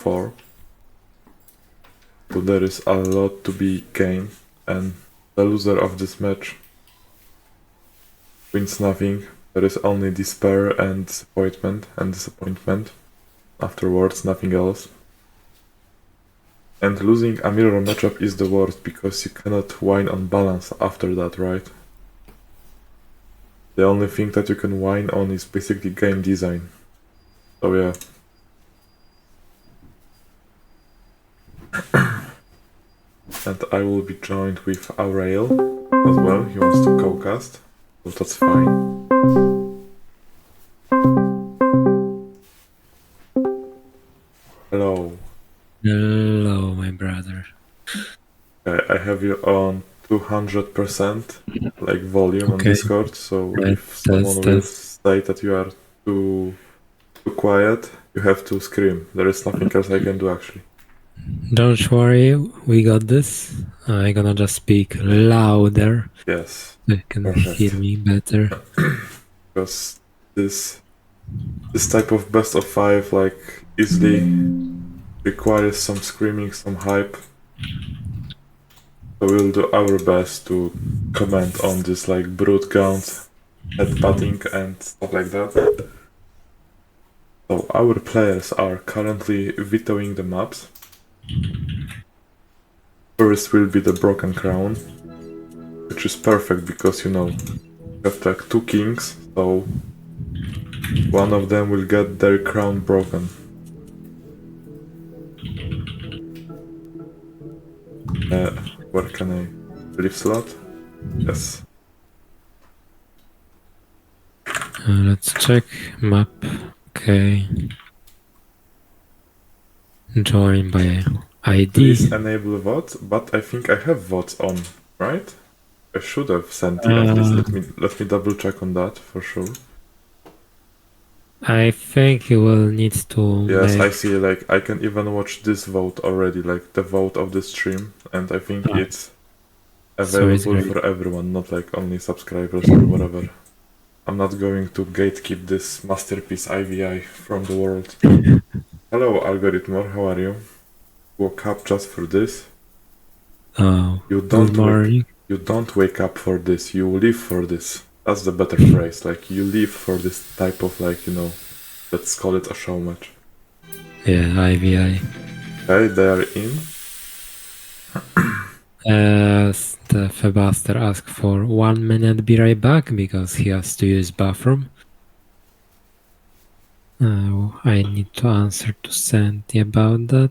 4. So there is a lot to be gained, and the loser of this match wins nothing. There is only despair and disappointment. Afterwards, nothing else. And losing a mirror matchup is the worst, because you cannot whine on balance after that, right? The only thing that you can whine on is basically game design. So yeah. And I will be joined with Aureil as well. He wants to co-cast, so that's fine. Hello. Hello, my brother. I have you on 200% like volume on Discord, so if someone will say that you are too quiet, you have to scream. There is nothing else I can do actually. Don't worry, we got this. I'm gonna just speak louder. Yes. You can hear me better. Because this type of best of 5 like easily requires some screaming, some hype. So we'll do our best to comment on this like brute count, headbutting and stuff like that. So our players are currently vetoing the maps. First will be the Broken Crown, which is perfect because, you know, you have like 2 kings, so one of them will get their crown broken. Where can I leave slot? Yes. Let's check map. Okay. Join by ID. Please enable vote, but I think I have votes on, right? I should have sent it at least. Let me double check on that for sure. I think you will need to. Yes, I see. Like I can even watch this vote already, like the vote of the stream, and I think it's available for everyone, not like only subscribers or whatever. I'm not going to gatekeep this masterpiece IVI from the world. Hello, Algorithmor, how are you? Woke up just for this? Oh, good morning. You don't wake up for this, you live for this. That's the better phrase, like you live for this type of like, you know, let's call it a show match. Yeah, IVI. Okay, they are in. The Febaster asked for 1 minute, be right back, because he has to use bathroom. I need to answer to Santi about that.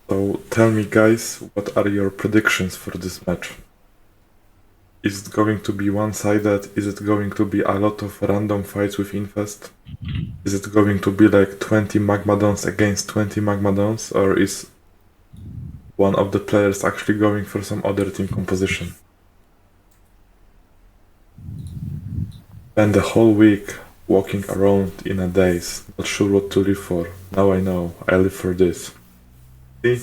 So tell me guys, what are your predictions for this match? Is it going to be one-sided? Is it going to be a lot of random fights with Infest? Is it going to be like 20 Magmadons against 20 Magmadons? Or is one of the players actually going for some other team composition? Spend the whole week walking around in a daze, not sure what to live for. Now I know, I live for this. See?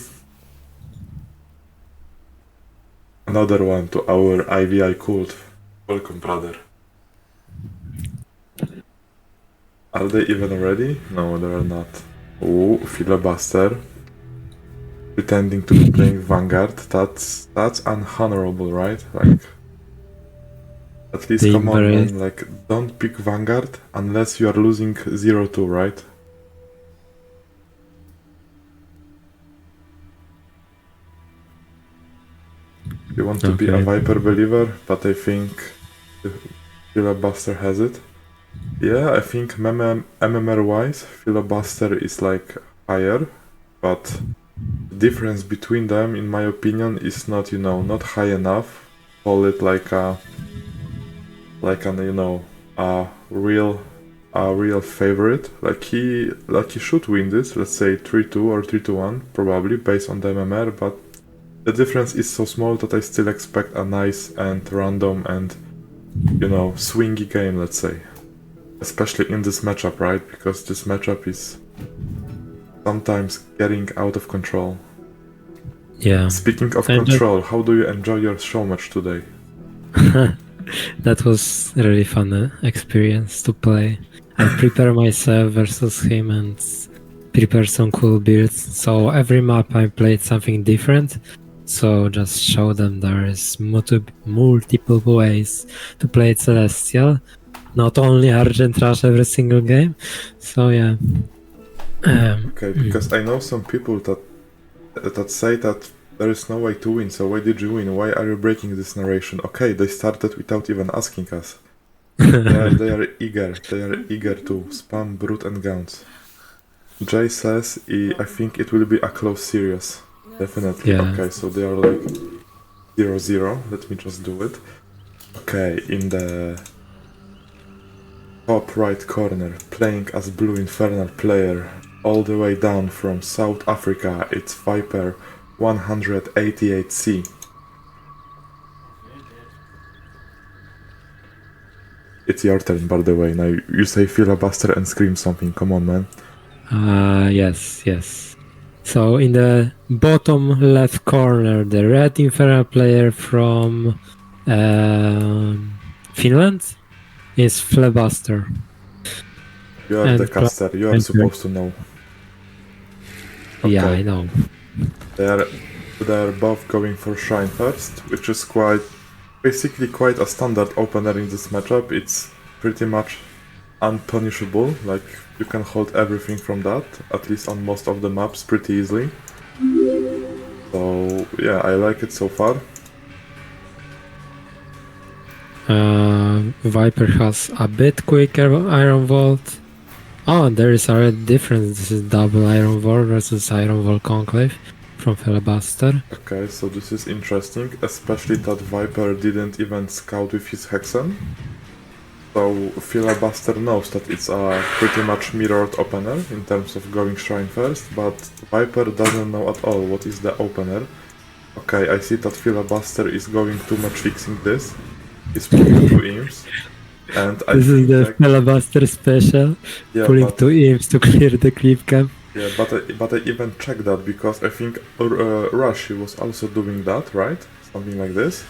Another one to our IVI cult. Welcome, brother. Are they even ready? No, they are not. Ooh, filibuster. Pretending to be playing Vanguard. That's unhonorable, right? Like, at least come on, man. Like, don't pick Vanguard unless you are losing 0-2, right? You want to be a Viper believer, but I think the filibuster has it. Yeah, I think MMR-wise, filibuster is like higher, but the difference between them, in my opinion, is not, you know, not high enough. Call it like a, you know, a real favorite. Like he should win this. Let's say 3-2 or 3-1, probably based on the MMR, but the difference is so small that I still expect a nice and random and, you know, swingy game, let's say. Especially in this matchup, right? Because this matchup is sometimes getting out of control. Yeah. Speaking of And control, how do you enjoy your show match today? that was a really fun experience to play. I prepare myself versus him and prepare some cool builds. So every map I played something different. So just show them there is multiple ways to play Celestial, not only Argent Rush every single game. So yeah. Okay, because I know some people that say that there is no way to win, so why did you win? Why are you breaking this narration? Okay, they started without even asking us. They are eager to spam Brute and Gaunt's. Jay says, I think it will be a close series. Definitely. Yeah. Okay, so they are like 0-0. Let me just do it. Okay, in the top right corner, playing as Blue Infernal player, all the way down from South Africa, it's Viper 188C. It's your turn, by the way. Now you say filibuster and scream something. Come on, man. Yes. So in the bottom left corner, the red Infernal player from Finland is Flebuster. You are the caster. You are supposed to know. Okay. Yeah, I know. They are both going for Shrine first, which is basically quite a standard opener in this matchup. It's pretty much unpunishable, like you can hold everything from that, at least on most of the maps, pretty easily. So yeah, I like it so far. Viper has a bit quicker Iron Vault. Oh, there is already difference. This is double Iron Vault versus Iron Vault Conclave from Filibuster. Okay, so this is interesting, especially that Viper didn't even scout with his Hexen. So Filibuster knows that it's a pretty much mirrored opener in terms of going Shrine first, but Viper doesn't know at all what is the opener. Okay, I see that Filibuster is going too much fixing this. He's pulling 2 imps. And this is the Filibuster special, pulling 2 imps to clear the creep camp. Yeah, but I even checked that because I think Rashi was also doing that, right? Something like this.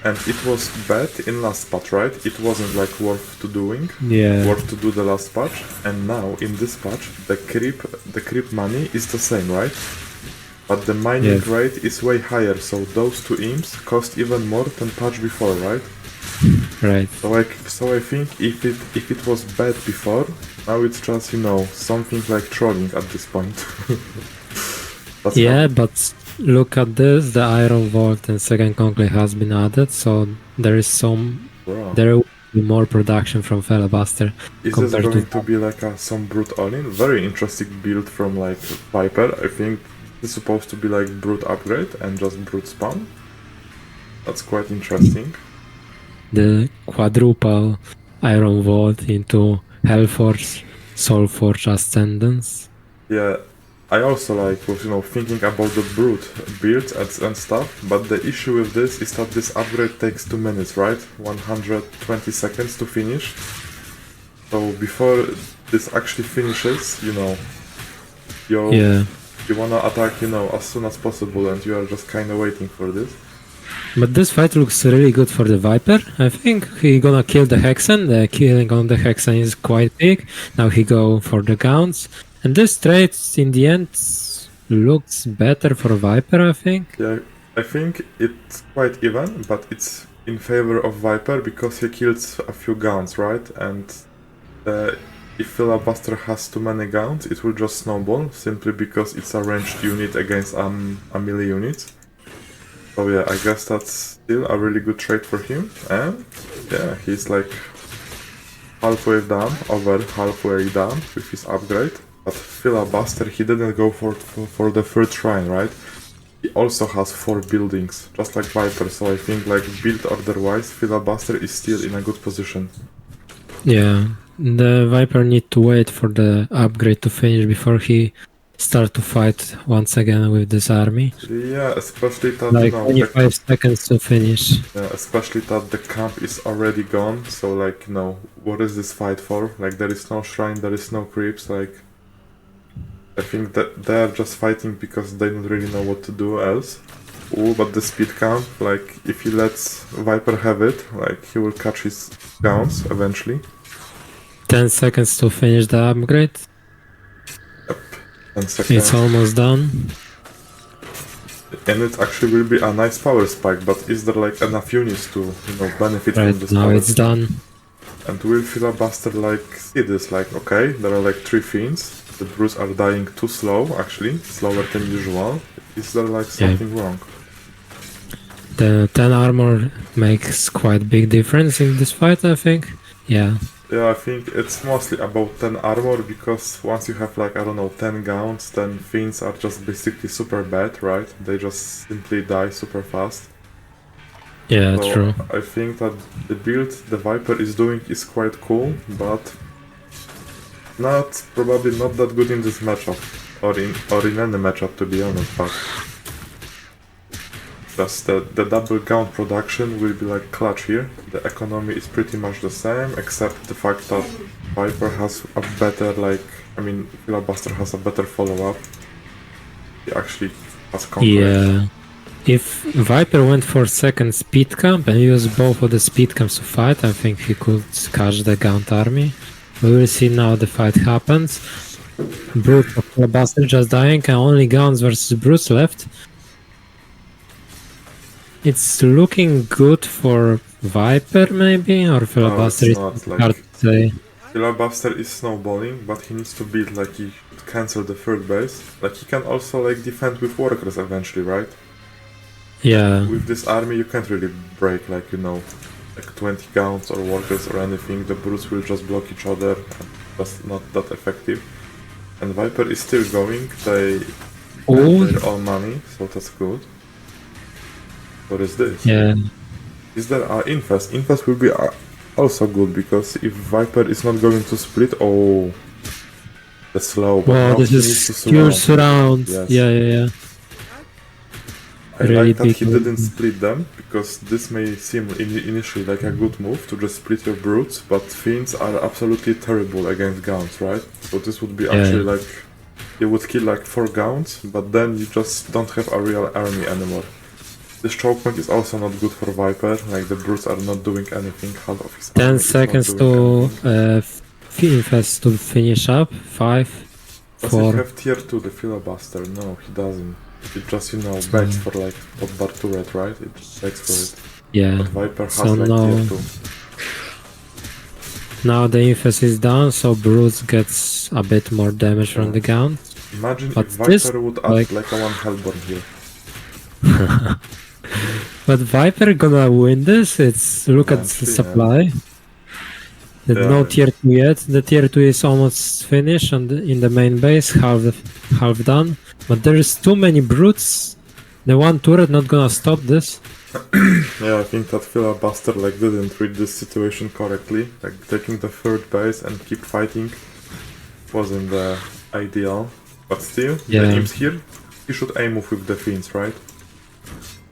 And it was bad in last patch, right? It wasn't like worth to doing. Yeah. Worth to do the last patch. And now in this patch, the creep money is the same, right? But the mining rate is way higher, so those 2 imps cost even more than patch before, right? Right. So I think if it was bad before, now it's just, you know, something like trolling at this point. Yeah, but look at this, the Iron Vault and Second Conclave has been added, so there is there will be more production from Filibuster. Is this going to be like some Brute all-in? Very interesting build from like Viper. I think it's supposed to be like Brute upgrade and just Brute spam. That's quite interesting. The quadruple Iron Vault into Hellforge, Soulforge Ascendance. Yeah, I also was, you know, thinking about the Brute builds and stuff, but the issue with this is that this upgrade takes 2 minutes, right? 120 seconds to finish. So before this actually finishes, you know, you wanna attack, you know, as soon as possible, and you are just kinda waiting for this. But this fight looks really good for the Viper. I think he gonna kill the Hexen. The killing on the Hexen is quite big. Now he go for the Gaunts. And this trade in the end looks better for Viper, I think. Yeah, I think it's quite even, but it's in favor of Viper because he kills a few Gaunts, right? And if Filibuster has too many Gaunts, it will just snowball, simply because it's a ranged unit against a melee unit. So yeah, I guess that's still a really good trade for him, and yeah, he's like halfway done with his upgrade. But Filibuster, he didn't go for the third shrine, right? He also has 4 buildings, just like Viper, so I think like build order-wise, Filibuster is still in a good position. Yeah, the Viper need to wait for the upgrade to finish before he start to fight once again with this army. Yeah, especially that, like, you know, 25 seconds to finish. Yeah, especially that the camp is already gone, so like, you know, what is this fight for? Like, there is no shrine, there is no creeps, like... I think that they're just fighting because they don't really know what to do else. Ooh, but the speed count, like, if he lets Viper have it, like, he will catch his gauns eventually. 10 seconds to finish the upgrade. Yep, 10 seconds. It's almost done. And it actually will be a nice power spike, but is there like enough units to, benefit Right from this now power it's spike? done. And will Filibuster like see this, like, okay, there are like 3 fiends, the brews are dying too slow, actually, slower than usual. Is there like something wrong? The 10 armor makes quite big difference in this fight, I think. Yeah. Yeah, I think it's mostly about 10 armor, because once you have like, I don't know, 10 gowns, then fiends are just basically super bad, right? They just simply die super fast. Yeah, So true. I think that the build the Viper is doing is quite cool, but probably not that good in this matchup, or in any matchup, to be honest. But just the double gown production will be like clutch here. The economy is pretty much the same, except the fact that Viper has a better, Filibuster has a better follow-up. He actually has concrete. Yeah. If Viper went for second speed camp and used both of the speed camps to fight, I think he could catch the Gaunt army. We will see now the fight happens. Brute of Filibuster just dying and only Gaunts versus Brutes left. It's looking good for Viper maybe, or Filibuster is hard to say. Filibuster is snowballing, but he needs to build, like, he should cancel the third base. Like, he can also like defend with workers eventually, right? Yeah. With this army you can't really break, like, like 20 counts or workers or anything. The brutes will just block each other, and that's not that effective. And Viper is still going, they have their own money, so that's good. What is this? Yeah. Is there Infest? Infest will be also good, because if Viper is not going to split, oh, the slow. Wow, this is huge surround. Yes. Yeah. I really like that he didn't split them, because this may seem initially like a good move to just split your brutes, but fiends are absolutely terrible against gauns, right? So this would be actually like, you would kill like 4 gauns, but then you just don't have a real army anymore. This choke point is also not good for Viper, like the brutes are not doing anything, half of his 10 seconds to Infest to finish up, 5, 4... Does he have tier 2, the Filibuster? No, he doesn't. It just, begs for like hotbar turret, right? It just begs for it. Yeah. But Viper has tier 2. Now the Infest is down, so Brutes gets a bit more damage from the gun. Imagine if Viper would add like a 1 Hellborn here. But Viper gonna win this? Look at the supply. No tier 2 yet. The tier 2 is almost finished in the main base, half done. But there is too many brutes. The 1 turret not gonna stop this. Yeah, I think that Filibuster didn't read this situation correctly. Like, taking the third base and keep fighting wasn't the ideal. But still, the imps here, he should aim with the fiends, right?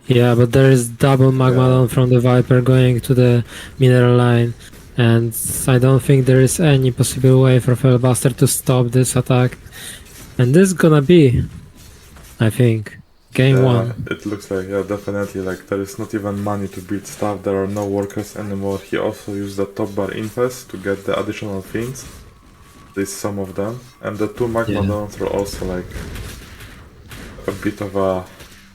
Yeah, but there is double Magmadon from the Viper going to the mineral line, and I don't think there is any possible way for Filibuster to stop this attack. And this is gonna be, I think, game 1. It looks like, definitely, like, there is not even money to build stuff, there are no workers anymore. He also used the top bar infest to get the additional fiends. There's some of them, and the 2 Magmadons are also like a bit of a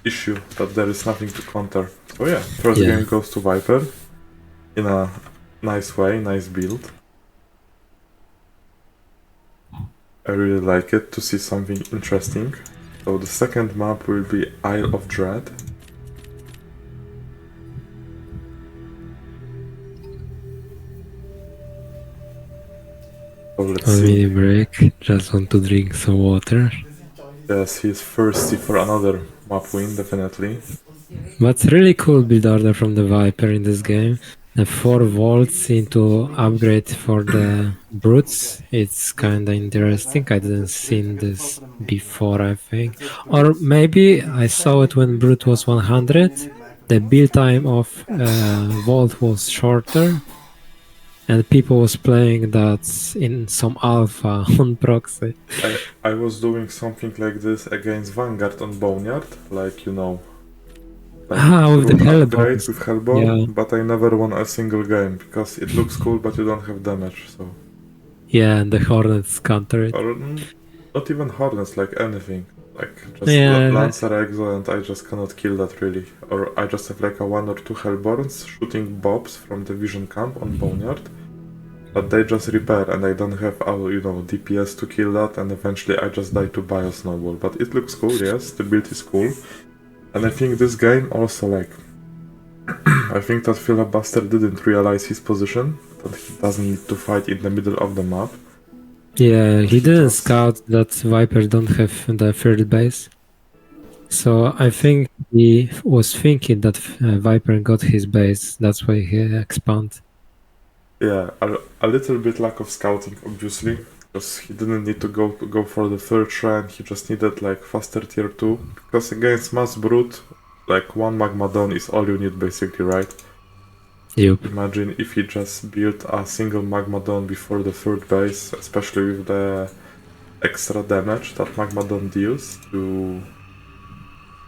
issue, that there is nothing to counter. So yeah, first game goes to Viper in a nice way, nice build. I really like it, to see something interesting. So the second map will be Isle of Dread. So let's see. Break, just want to drink some water. Yes, he's thirsty for another map win, definitely. But really cool build order from the Viper in this game. The 4 volts into upgrade for the brutes. It's kinda interesting. I didn't see this before, I think. Or maybe I saw it when brute was 100. The build time of volt was shorter. and people was playing that in some alpha on proxy. I was doing something like this against Vanguard on Boneyard, like, you know, like With the rune upgrade Hellbones. with Hellborn, Yeah. but I never won a single game, because it looks cool, but you don't have damage, so... Yeah, and the Hornets counter it. Or not even Hornets, like anything. Like, just Yeah. Lancer Exo, and I just cannot kill that really. Or I just have like a 1 or 2 Hellborns shooting bobs from the Vision Camp on Boneyard. But they just repair, and I don't have, you know, DPS to kill that, and eventually I just die to Bio Snowball. But it looks cool, yes, the build is cool. And I think this game also, like... I think that Filibuster didn't realize his position, that he doesn't need to fight in the middle of the map. Yeah, he didn't scout that Viper don't have the third base. So I think he was thinking that Viper got his base, that's why he expanded. Yeah, a little bit lack of scouting, obviously, because he didn't need to go for the third shrine, he just needed like faster tier 2, because against Mass Brute, like 1 Magmadon is all you need basically, right? Yep. Imagine if he just built a single Magmadon before the third base, especially with the extra damage that Magmadon deals to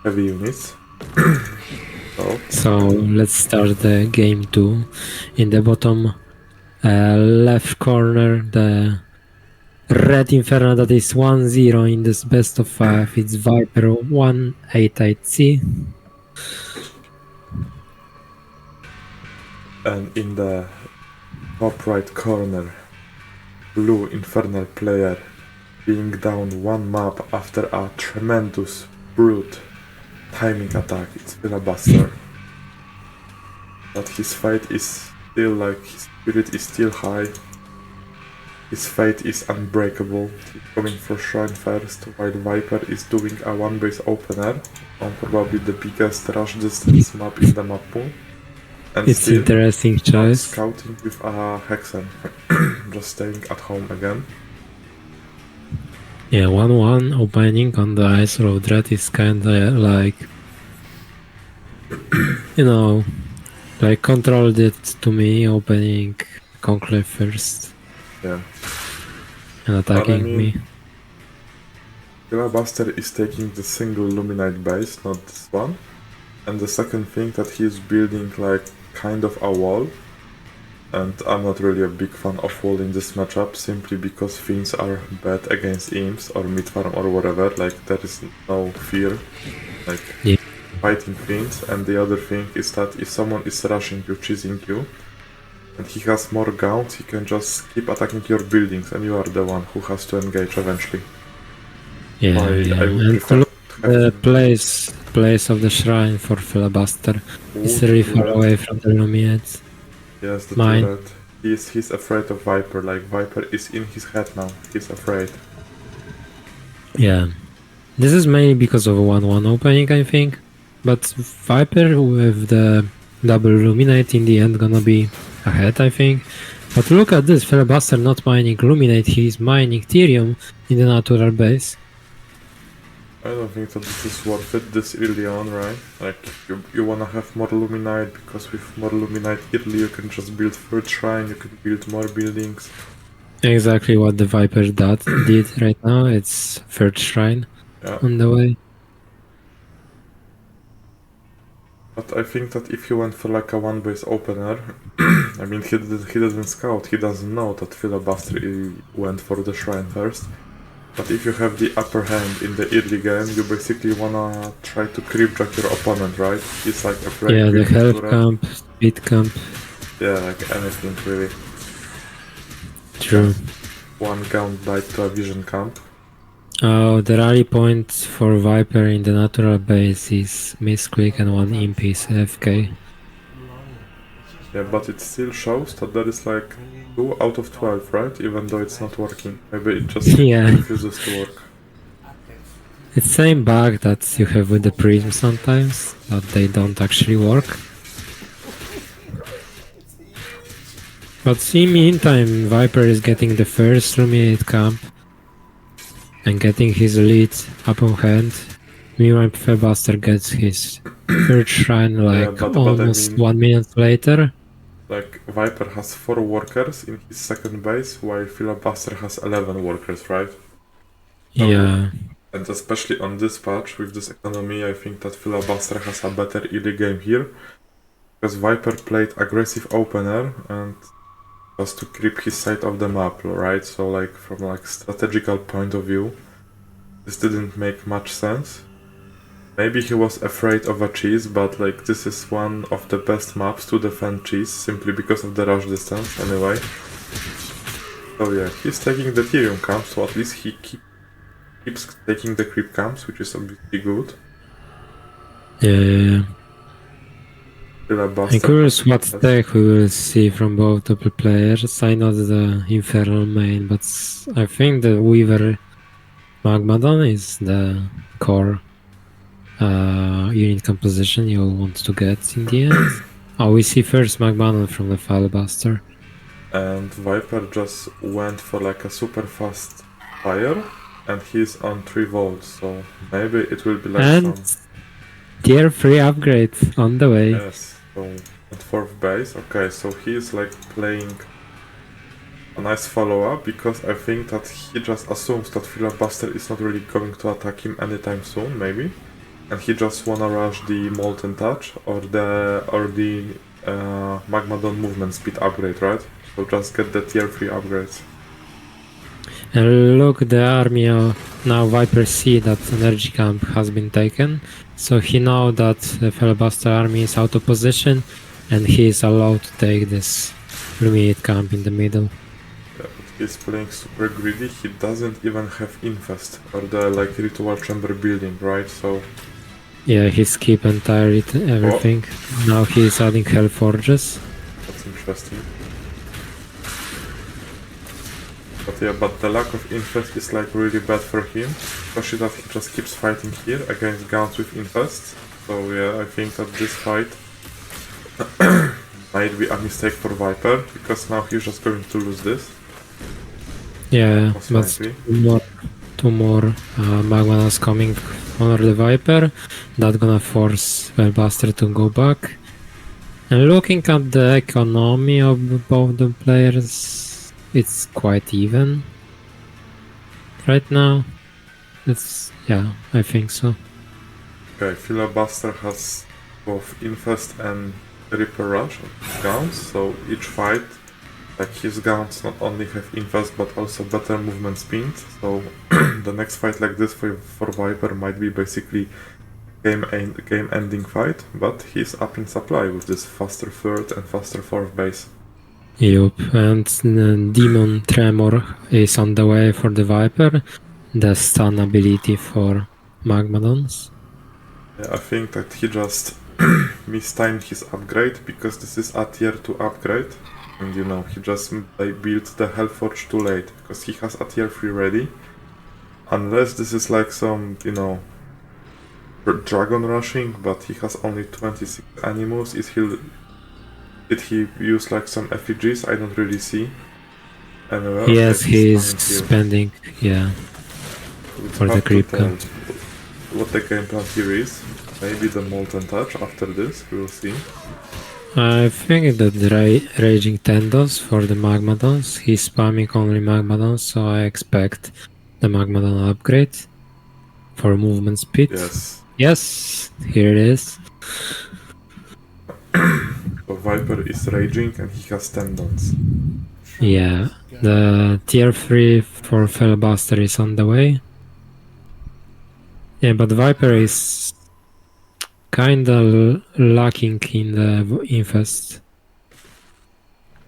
heavy units. So let's start the game 2. In the bottom left corner, the red Inferno that is 1-0 in this best of 5, it's Viper 188C. And in the top right corner, blue Infernal player being down 1 map after a tremendous brute timing attack. It's Filibuster. But his fate is still like, his spirit is still high. His fate is unbreakable. He's going for Shrine first, while Viper is doing a 1 base opener on probably the biggest rush distance map in the map pool. And it's still interesting not choice. scouting with a Hexen, just staying at home again. Yeah, 1-1 opening on the Ice Road Red is kinda like, you know, like controlled it to me, opening Conclave first. Yeah. And attacking me. Filibuster is taking the single Luminite base, not this one. And the second thing that he is building like kind of a wall. And I'm not really a big fan of wall in this matchup, simply because Fiends are bad against imps or mid farm or whatever, like there is no fear, like fighting Fiends. And the other thing is that if someone is rushing you, cheesing you, and he has more gaunts, he can just keep attacking your buildings and you are the one who has to engage eventually. Yeah, I would and prefer the place of the shrine for Filibuster is really far away from the Lumiates. Yes, the turret. He's afraid of Viper, like Viper is in his head now, he's afraid. Yeah. This is mainly because of a 1-1 opening, I think. But Viper with the double Luminate in the end gonna be ahead, I think. But look at this, Filibuster not mining Luminate, he's mining Therium in the natural base. I don't think that this is worth it this early on, right? Like, you wanna have more Luminite, because with more Luminite early you can just build third shrine, you can build more buildings. Exactly what the Viper did right now, it's third shrine on the way. But I think that if you went for like a 1 base opener, I mean he didn't scout, he doesn't know that Filibuster went for the shrine first. But if you have the upper hand in the early game, you basically wanna try to creep jack your opponent, right? He's like afraid. Yeah, the health camp, speed camp. Yeah, like anything really. True. 1 gaunt died to a vision camp. Oh, the rally point for Viper in the natural base is misclick and 1 imp is AFK. Yeah, but it still shows that there is like 2 out of 12, right? Even though it's not working. Maybe it just refuses to work. It's the same bug that you have with the prism sometimes, but they don't actually work. But in meantime, Viper is getting the first Luminate camp and getting his lead up on hand. Meanwhile, Filibuster gets his third shrine like almost 1 minute later. like Viper has 4 workers in his second base, while Filibuster has 11 workers, right? So, Yeah. and especially on this patch, with this economy, I think that Filibuster has a better early game here. Because Viper played aggressive opener and was to creep his side of the map, right? So like from like strategical point of view, this didn't make much sense. Maybe he was afraid of a cheese, but like this is one of the best maps to defend cheese simply because of the rush distance anyway. So yeah, he's taking the Ethereum camp, so at least he keeps taking the creep camps, which is obviously good. Yeah. I'm curious what deck we will see from both of the players. I know the Infernal main, but I think the Weaver Magmadon is the core unit composition you'll want to get in the end. Oh, we see first Magmadon from the Filibuster. And Viper just went for like a super fast fire, and he's on 3 volts, so maybe it will be like and some... tier 3 upgrade on the way. Yes, so at 4th base, okay, so he's like playing a nice follow-up, because I think that he just assumes that Filibuster is not really going to attack him anytime soon, maybe. And he just wanna rush the Molten Touch or the Magmadon movement speed upgrade, right? So just get the tier 3 upgrades. And look, the army now Viper see that energy camp has been taken, so he know that the Filibuster army is out of position, and he is allowed to take this Luminate camp in the middle. Yeah, but he's playing super greedy. He doesn't even have Infest or the like ritual chamber building, right? So yeah, he skipped entirely everything. Oh. Now he is adding Hellforges. That's interesting. But yeah, but the lack of Infest is like really bad for him, especially that he just keeps fighting here against guns with Infest. So yeah, I think that this fight might be a mistake for Viper, because now he's just going to lose this. Yeah, but two more Magmanas coming on the Viper, that's gonna force Filibuster to go back. And looking at the economy of both the players, it's quite even right now. Yeah, I think so. Okay, Filibuster has both Infest and Reaper Rush guns, so each fight, like his guns not only have Infest but also better movement speed, so the next fight like this for Viper might be basically game-ending fight, but he's up in supply with this faster 3rd and faster 4th base. Yup, and Demon Tremor is on the way for the Viper, the stun ability for Magmadons. Yeah, I think that he just mistimed his upgrade, because this is a tier 2 upgrade, and you know, he just built the Hellforge too late, because he has a tier 3 ready. Unless this is like some, you know, dragon rushing, but he has only 26 animals. Did he use like some effigies? I don't really see. Anyway, yes, he's spending, yeah, for the creep camp. What the game plan here is. Maybe the Molten Touch after this, we'll see. I think that Raging Tendos for the Magmadons. He's spamming only Magmadons, so I expect the Magmadon upgrade for movement speed. Yes. Yes, here it is. So Viper is raging and he has tendons. Yeah, the tier 3 for Filibuster is on the way. Yeah, but Viper is kinda lacking in the Infest.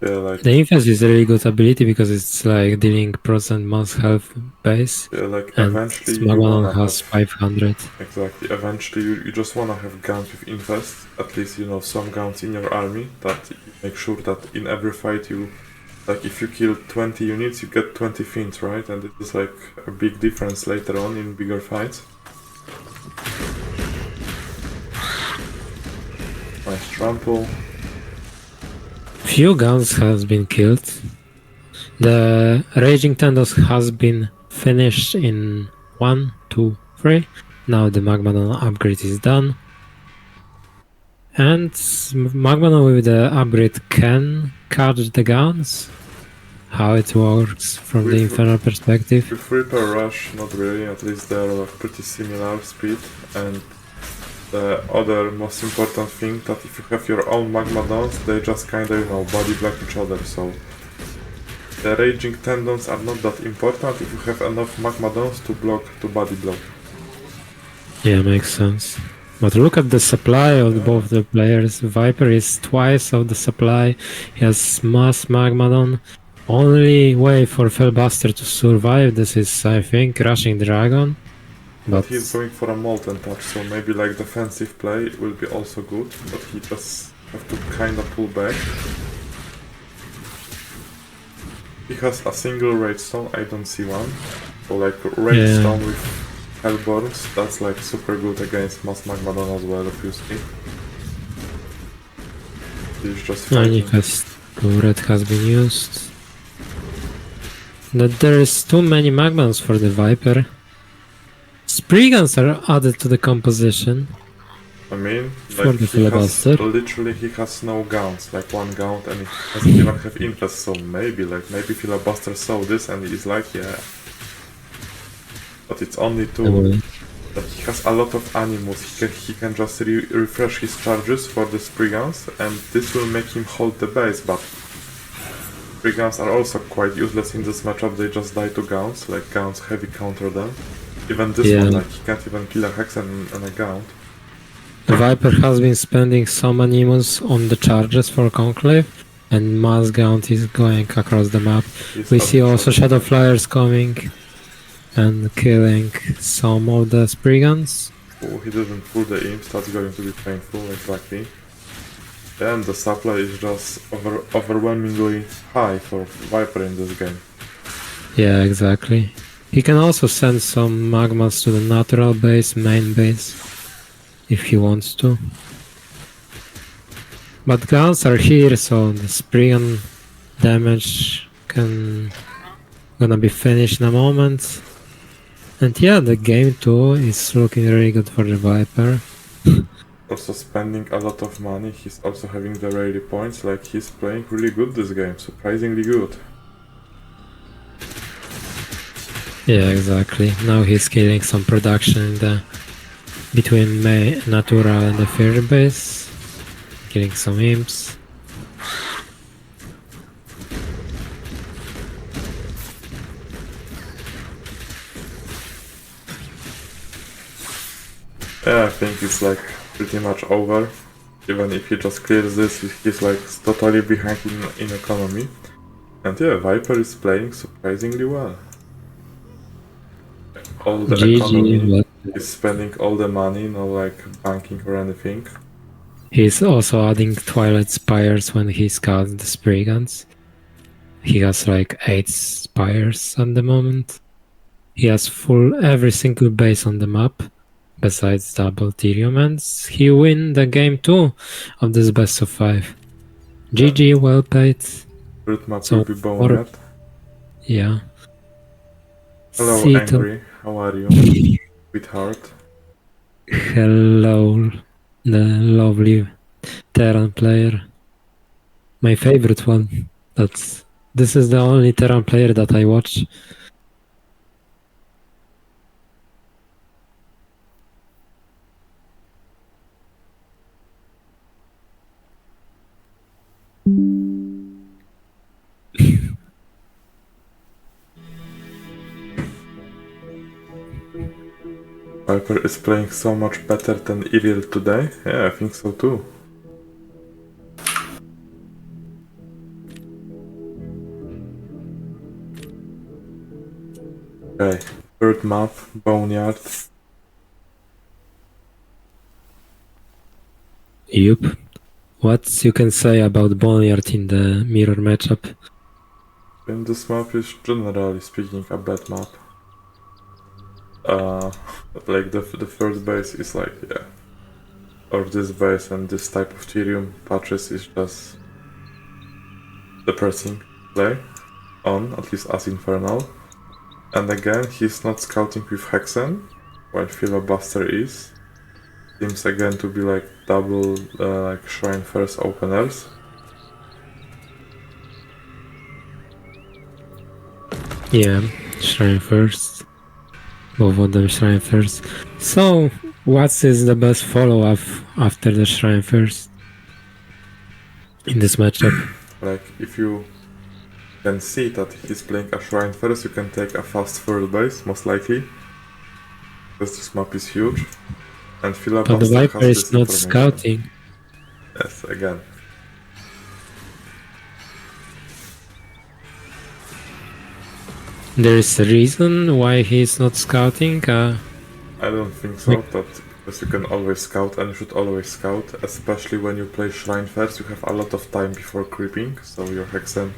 Yeah, like the Infest is a really good ability because it's like dealing % mass health base. Yeah, like and eventually Magmadon has 500. Exactly. Eventually you just wanna have guns with Infest. At least, you know, some guns in your army that you make sure that in every fight you, like, if you kill 20 units you get 20 fiends, right? And it is like a big difference later on in bigger fights. Nice trample. Few guns has been killed. The Raging Tendos has been finished in 1, 2, 3. Now the Magmadon upgrade is done. And Magma with the upgrade can catch the guns? How it works from the Infernal perspective? With Reaper Rush, not really, at least they're like pretty similar speed. And the other most important thing, that if you have your own Magmadons, they just kinda, you know, body block each other, so the Raging Tendons are not that important if you have enough Magmadons to body block. Yeah, makes sense. But look at the supply of both the players. Viper is twice of the supply. He has Mass Magmadon. Only way for Fellbuster to survive this is, I think, Rushing Dragon. But he's going for a Molten Touch, so maybe like defensive play will be also good, but he just have to kinda pull back. He has a single Rage Stone, I don't see one. So like Rage Stone with Hellborns, that's like super good against Mass Magmadon as well, obviously. He's just fighting. Red has been used. That there is too many Magmans for the Viper. Spriggans are added to the composition. I mean, like he has no gaunt, like one gaunt, and he doesn't even have infest, so maybe Filibuster saw this and he's like, yeah. But it's only two. Like he has a lot of animals, he can just refresh his charges for the Spriggans, and this will make him hold the base, but Spriggans are also quite useless in this matchup, they just die to gaunts, like gaunts heavy counter them. Even this one, like he can't even kill a Hex and a gaunt. The Viper has been spending some animals on the charges for Conclave, and Mass Gaunt is going across the map. We see also Shadow Flyers coming and killing some of the Spriggans. Oh, he didn't pull the imps, that's going to be painful, exactly. And the supply is just overwhelmingly high for Viper in this game. Yeah, exactly. He can also send some magmas to the natural base, main base, if he wants to. But guns are here, so the Spriggan damage gonna be finished in a moment. And yeah, the game 2 is looking really good for the Viper. Also spending a lot of money, he's also having the rally points, like he's playing really good this game, surprisingly good. Yeah, exactly. Now he's killing some production in the between Natural and the Fairy base, killing some imps. Yeah, I think it's like pretty much over. Even if he just clears this, he's like totally behind in economy. And yeah, Viper is playing surprisingly well. All the economy, he's spending all the money, no like banking or anything. He's also adding Twilight Spires when he scouts the Spriggans. He has like 8 Spires at the moment. He has full every single base on the map, besides double Therium, and he win the game 2 of this best of 5. GG, well played. Root map will be boned. Yeah. Hello, Angry. How are you, sweetheart? Hello, the lovely Terran player. My favorite one. This is the only Terran player that I watch. Viper is playing so much better than Iriel today. Yeah, I think so too. Okay, third map, Boneyard. Yup. What you can say about Boneyard in the mirror matchup? And this map is generally speaking a bad map. Like the first base is like, yeah, or this base and this type of Therium patches is just depressing play on, at least as Infernal. And again, he's not scouting with Hexen, while Filibuster is. seems again to be like double like Shrine First openers. Yeah, Shrine First. Both of them Shrine First. So, what is the best follow-up after the Shrine First in this matchup? Like, if you can see that he's playing a Shrine First, you can take a fast third base, most likely. Because this map is huge. And But the Filibuster Viper has is this not information. scouting. Yes, again. There is a reason why he's not scouting. I don't think so, because you can always scout and you should always scout, especially when you play Shrine First, you have a lot of time before creeping, so your Hexen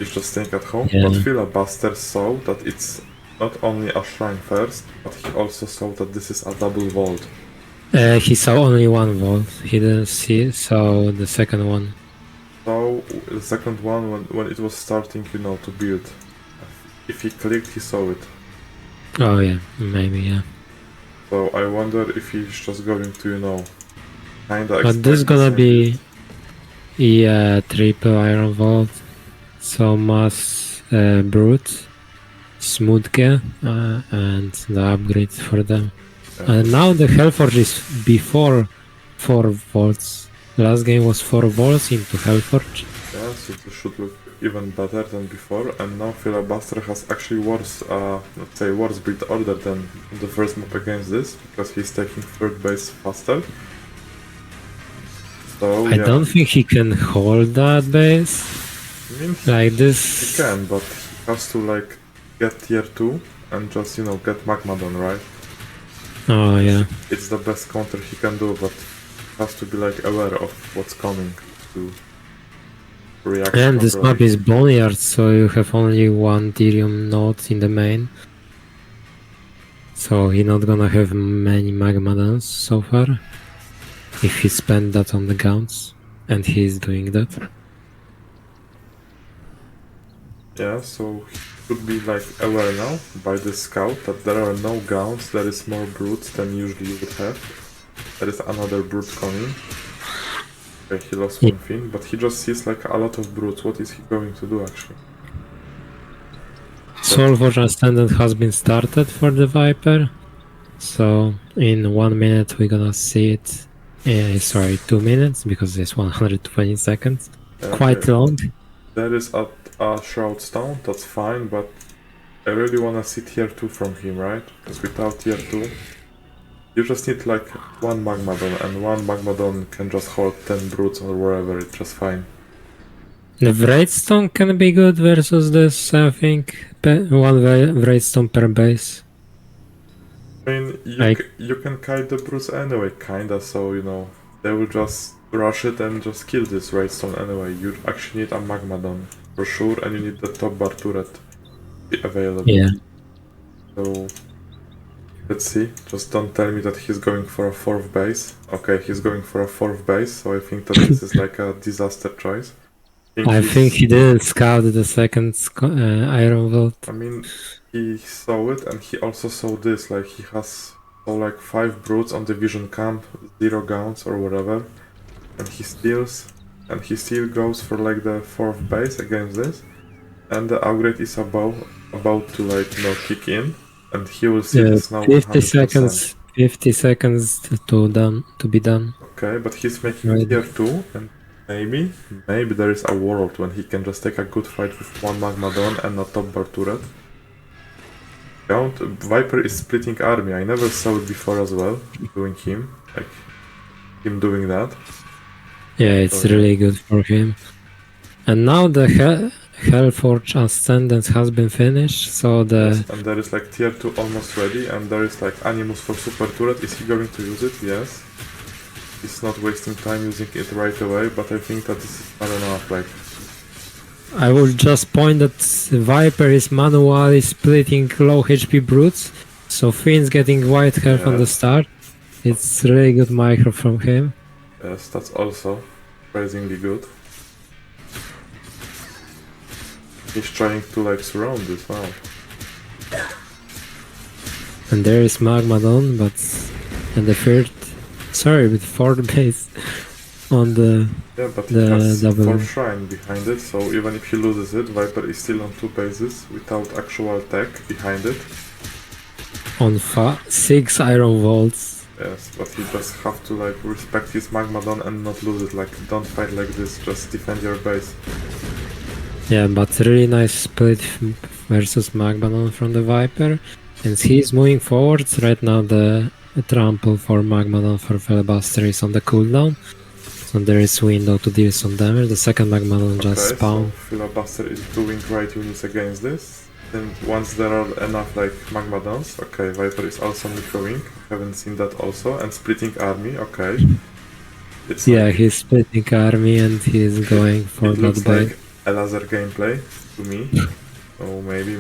is just staying at home. Yeah. But Filibuster saw that it's not only a Shrine First, but he also saw that this is a double vault. He saw only one vault. He didn't saw the second one. So the second one, when it was starting, you know, to build, if he clicked, he saw it. Oh yeah, maybe yeah. So I wonder if he's just going to, you know, kinda. But this is gonna be triple iron vault. So mass brute, smudge, and the upgrade for them. And now the Hellforge is before 4 volts. Last game was 4 volts into Hellforge. Yeah, so this should look even better than before. And now Filibuster has actually worse, let's say, worse build order than the first map against this, because he's taking third base faster. So I don't think he can hold that base. I mean, like this. He can, but he has to like get tier 2 and just, you know, get Magmadon, right? Oh yeah. It's the best counter he can do, but he has to be like aware of what's coming to react. And this map is Boneyard, so you have only one Therium node in the main. So he's not gonna have many Magmadons so far. If he spent that on the Gaunt's, and he's doing that. Yeah, so he should be like aware now by the scout that there are no Gaunts, there is more brutes than usually you would have. There is another brute coming. Okay, he lost one thing, but he just sees like a lot of brutes. What is he going to do actually? Soulforge Ascendant has been started for the Viper. So in 1 minute we're gonna see it. Sorry, 2 minutes because it's 120 seconds. Quite long. There is a Shroud Stone, that's fine, but I really wanna see tier 2 from him, right? Because without tier 2, you just need like one Magmadon, and one Magmadon can just hold 10 brutes or wherever, it's just fine. The Wraithstone can be good versus this, I think. One Wraithstone per base. I mean, you can kite the brutes anyway, kinda, so you know, they will just rush it and just kill this Wraithstone anyway. You actually need a Magmadon for sure, and you need the top bar turret to be available. Yeah. So let's see. Just don't tell me that he's going for a 4th base. Okay, he's going for a 4th base, so I think that this is like a disaster choice. I think he didn't scout the second Iron Vault. I mean, he saw it, and he also saw this, like he has like 5 brutes on the vision camp, 0 Gaunts or whatever, and he steals, and he still goes for like the 4th base against this, and the upgrade is about to like, you know, kick in, and he will see this now 50 100%. seconds. 50 seconds to be done. Okay, but he's making tier 2, and maybe there is a world when he can just take a good fight with one Magmadon and a top bar turret. Viper is splitting army. I never saw it before as well, doing him doing that. Yeah, it's really good for him. And now the Hellforge Ascendant has been finished, so Yes, and there is like tier 2 almost ready, and there is like Animus for super turret. Is he going to use it? Yes. He's not wasting time using it right away, but I think that this is not enough, like... I will just point that Viper is manually splitting low HP brutes, so Finn's getting white health on the start. It's really good micro from him. Yes, that's also surprisingly good. He's trying to like surround this, wow. And there is Magmadon, but and the fourth base on the Yeah, but he the has double. 4 shrine behind it, so even if he loses it, Viper is still on 2 bases without actual tech behind it. On 6 iron volts. Yes, but he just have to like respect his Magmadon and not lose it. Like, don't fight like this, just defend your base. Yeah, but really nice split versus Magmadon from the Viper. And he's moving forwards. Right now the trample for Magmadon for Filibuster is on the cooldown. So there is window to deal some damage. The second Magmadon just spawned. So Filibuster is doing right units against this. And once there are enough like Magmadons, okay, Viper is also microing. Haven't seen that also. And splitting army, okay. It's Yeah, like, he's splitting army and he's going for it looks that like a laser gameplay to me. So maybe.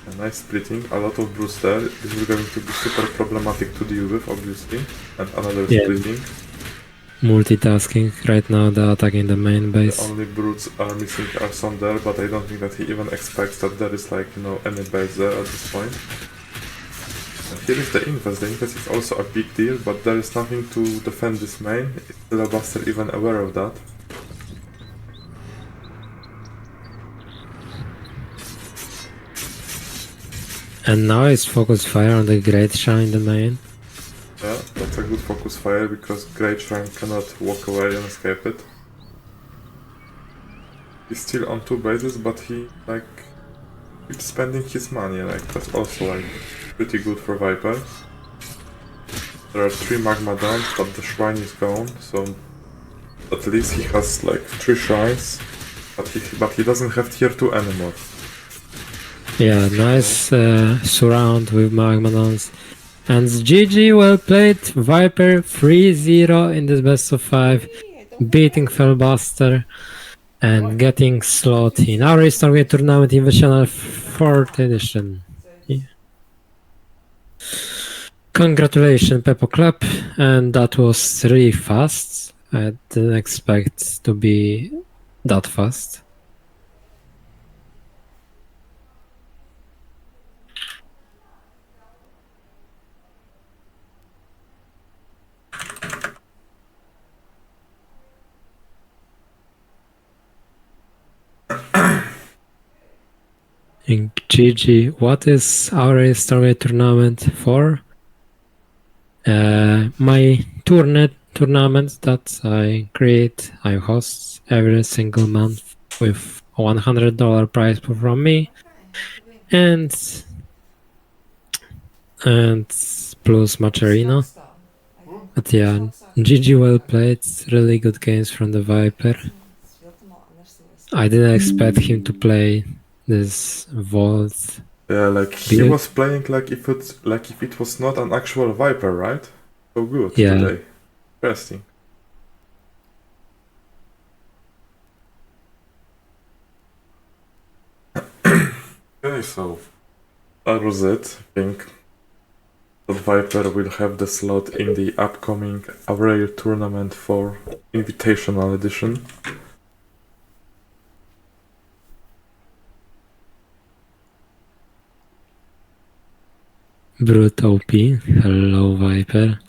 A nice splitting, a lot of Brewster. This is going to be super problematic to deal with, obviously. And another splitting. Multitasking right now, the attack in the main base. The only brutes are missing are some there, but I don't think that he even expects that there is like, any base there at this point. And here is the invest. The invest is also a big deal, but there is nothing to defend this main. Is Filibuster even aware of that? And now it's focus fire on the Great Shrine in the main. Yeah, that's a good focus fire because Great Shrine cannot walk away and escape it. He's still on 2 bases, but he like keeps spending his money. Like, that's also like pretty good for Viper. There are 3 Magmadons, but the shrine is gone, so at least he has like 3 shrines, but he doesn't have tier 2 anymore. Yeah, nice surround with Magmadons. And GG, well played. Viper 3-0 in this best of 5, beating Fellbuster and getting slot in Aureil and Snoxtar Tournament Invitational 4th edition. Yeah. Congratulations, Peppo Club, and that was really fast. I didn't expect to be that fast. In GG, what is Aureil and Snoxtar Tournament for? My tournament that I create, I host every single month with $100 prize from me, and plus match arena. But yeah, GG, well played. Really good games from the Viper. I didn't expect him to play this vault. Yeah, like he was playing like if it was not an actual Viper, right? So good today. Interesting. Okay, so that was it. I think that Viper will have the slot in the upcoming Aureil tournament for Invitational Edition. Brute OP, hello Viper.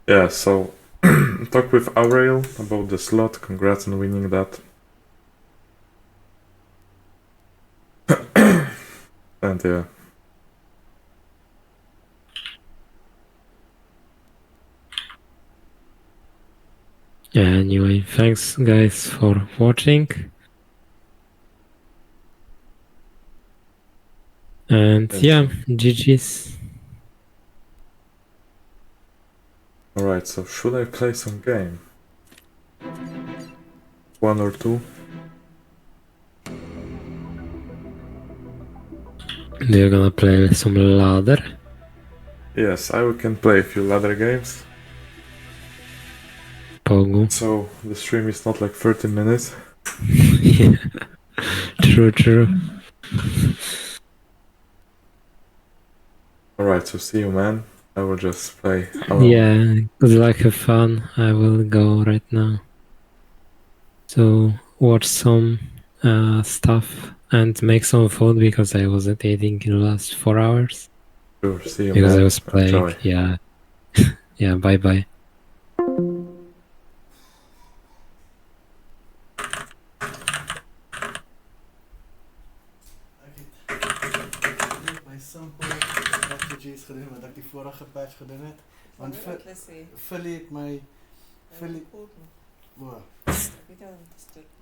Yeah, so talk with Aureil about the slot. Congrats on winning that. And yeah. Yeah, anyway, thanks guys for watching. And yeah, GG's. Alright, so should I play some game? 1 or 2? You're gonna play some ladder? Yes, I can play a few ladder games. Pogu. So the stream is not like 30 minutes. Yeah, true. Alright, so see you, man. I will just play alone. Yeah, good luck, have fun. I will go right now to watch some stuff and make some food because I wasn't eating in the last 4 hours. Sure, see you, Because man. I was playing. Enjoy. Yeah. Yeah, bye bye. My simple strategies gedoen wat ek die vorige patch gedoen het. Want Philly het my Philly Cool. wow. Wie dan?